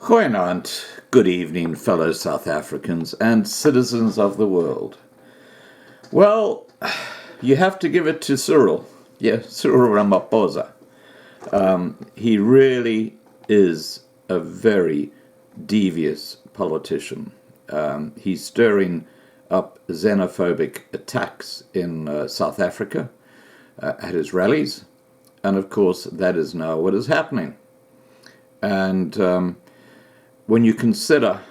Goeienaand, good evening, fellow South Africans and citizens of the world. Well, you have to give it to Cyril. Yeah, Cyril Ramaphosa. He really is a very devious politician. He's stirring up xenophobic attacks in South Africa at his rallies. And of course, that is now what is happening. And when you consider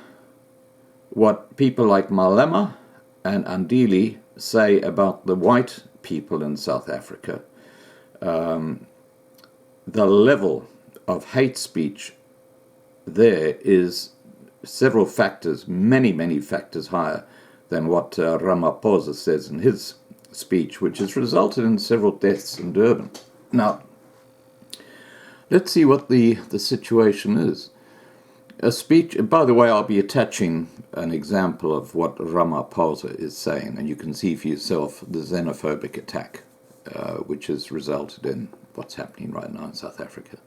what people like Malema and Andili say about the white people in South Africa, the level of hate speech there is several factors, many factors higher than what Ramaphosa says in his speech, which has resulted in several deaths in Durban. Now, let's see what the situation is. A speech, by the way, I'll be attaching an example of what Ramaphosa is saying, and you can see for yourself the xenophobic attack, which has resulted in what's happening right now in South Africa.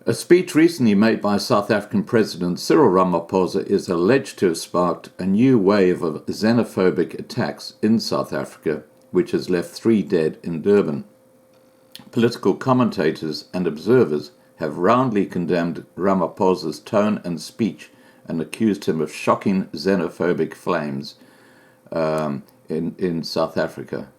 A speech recently made by South African President Cyril Ramaphosa is alleged to have sparked a new wave of xenophobic attacks in South Africa, which has left 3 dead in Durban. Political commentators and observers have roundly condemned Ramaphosa's tone and speech and accused him of shocking xenophobic flames in South Africa.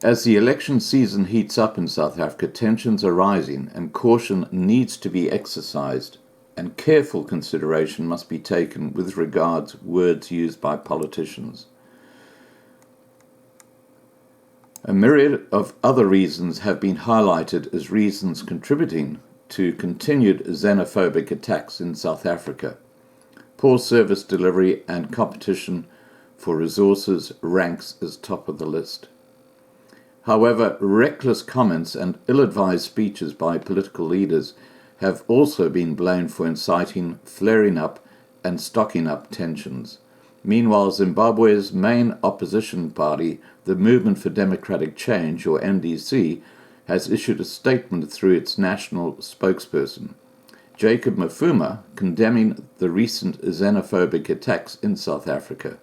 As the election season heats up in South Africa, tensions are rising and caution needs to be exercised, and careful consideration must be taken with regard to words used by politicians. A myriad of other reasons have been highlighted as reasons contributing to continued xenophobic attacks in South Africa. Poor service delivery and competition for resources ranks as top of the list. However, reckless comments and ill-advised speeches by political leaders have also been blamed for inciting, flaring up, and stocking up tensions. Meanwhile, Zimbabwe's main opposition party, the Movement for Democratic Change, or MDC, has issued a statement through its national spokesperson, Jacob Mafuma, condemning the recent xenophobic attacks in South Africa.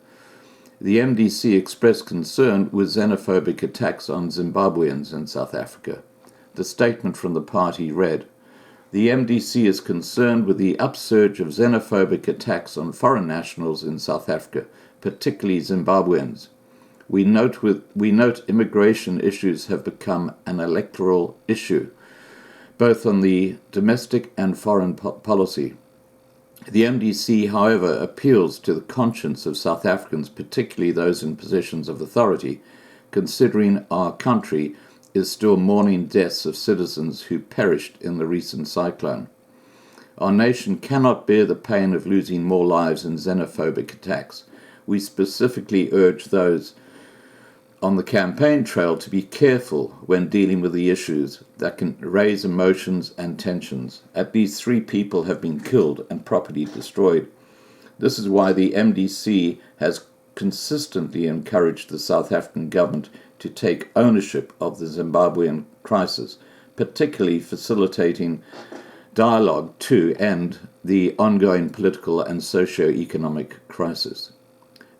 The MDC expressed concern with xenophobic attacks on Zimbabweans in South Africa. The statement from the party read, "The MDC is concerned with the upsurge of xenophobic attacks on foreign nationals in South Africa, particularly Zimbabweans. We note immigration issues have become an electoral issue, both on the domestic and foreign policy. The MDC, however, appeals to the conscience of South Africans, particularly those in positions of authority, considering our country is still mourning deaths of citizens who perished in the recent cyclone. Our nation cannot bear the pain of losing more lives in xenophobic attacks. We specifically urge those on the campaign trail to be careful when dealing with the issues that can raise emotions and tensions. At least 3 people have been killed and property destroyed. This is why the MDC has consistently encouraged the South African government to take ownership of the Zimbabwean crisis, particularly facilitating dialogue to end the ongoing political and socio-economic crisis.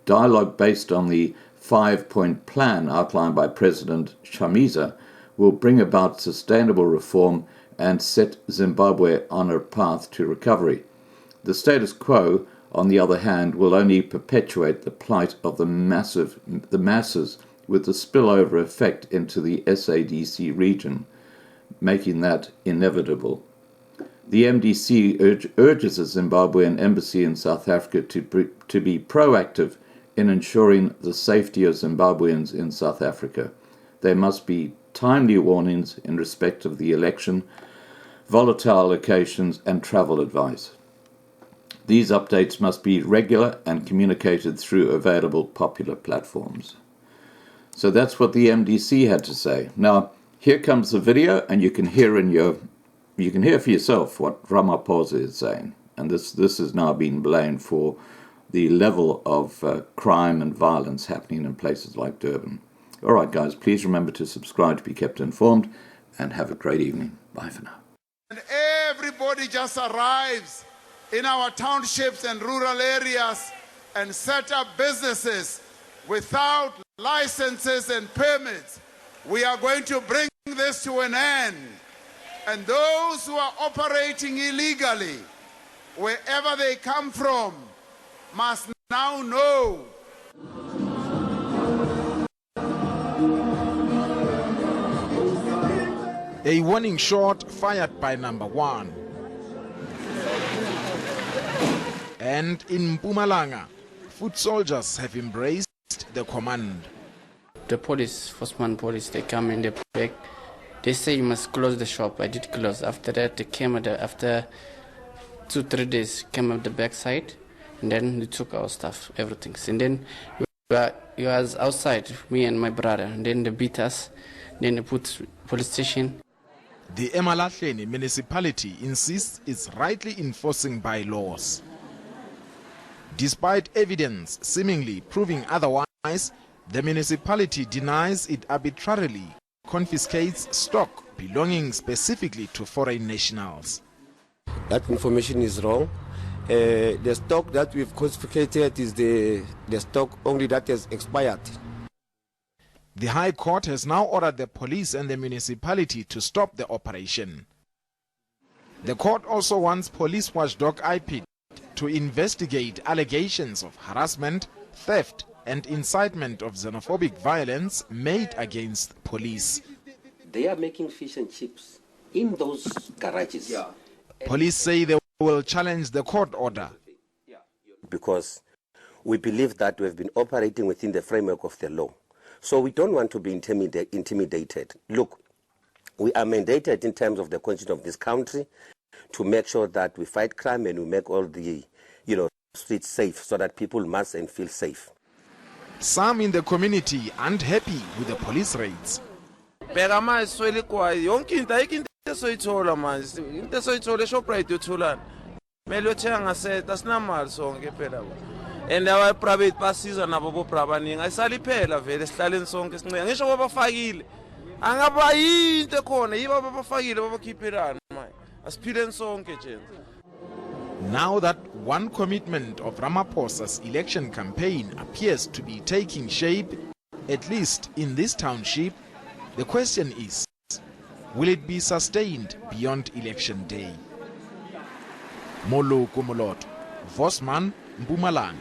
Dialogue based on the 5-point plan outlined by President Chamisa will bring about sustainable reform and set Zimbabwe on a path to recovery. The status quo, on the other hand, will only perpetuate the plight of the masses, with the spillover effect into the SADC region, making that inevitable. The MDC urges the Zimbabwean embassy in South Africa to be proactive in ensuring the safety of Zimbabweans in South Africa. There must be timely warnings in respect of the election, volatile locations, and travel advice. These updates must be regular and communicated through available popular platforms." So that's what the MDC had to say. Now, here comes the video, and you can hear for yourself what Ramaphosa is saying. And this has now been blamed for the level of crime and violence happening in places like Durban. All right, guys, please remember to subscribe to be kept informed, and have a great evening. Bye for now. And everybody just arrives in our townships and rural areas and set up businesses without licenses and permits. We are going to bring this to an end. And those who are operating illegally, wherever they come from, must now know. A warning shot fired by number 1. And in Mpumalanga, foot soldiers have embraced the command. The police, Firstman police, they come in the back. They say you must close the shop. I did close. After that, they came after 2-3 days, came up the backside, and then they took our stuff, everything. And then we was outside, me and my brother, and then they beat us. Then they put police station. The Emalahleni municipality insists it's rightly enforcing bylaws. Despite evidence seemingly proving otherwise, the municipality denies it arbitrarily confiscates stock belonging specifically to foreign nationals. That information is wrong. The stock that we've confiscated is the stock only that has expired. The High Court has now ordered the police and the municipality to stop the operation. The court also wants police watchdog IPID to investigate allegations of harassment, theft, and incitement of xenophobic violence made against police. They are making fish and chips in those garages. Yeah. Police say they will challenge the court order. Because we believe that we have been operating within the framework of the law. So we don't want to be intimidated. Look, we are mandated in terms of the constitution of this country to make sure that we fight crime and we make all the streets safe so that people must and feel safe. Some in the community aren't happy with the police raids. And our private passes and abo brabaning I saliphela vele sihlaleni sonke sincenga ngisho babafakile angabayi into khona yiba babafakile babakhiphelana manje asiphileni sonke nje. Now that one commitment of Ramaphosa's election campaign appears to be taking shape, at least in this township, the question is, will it be sustained beyond election day? Molo Kumulot, Vosman, Mpumalanga.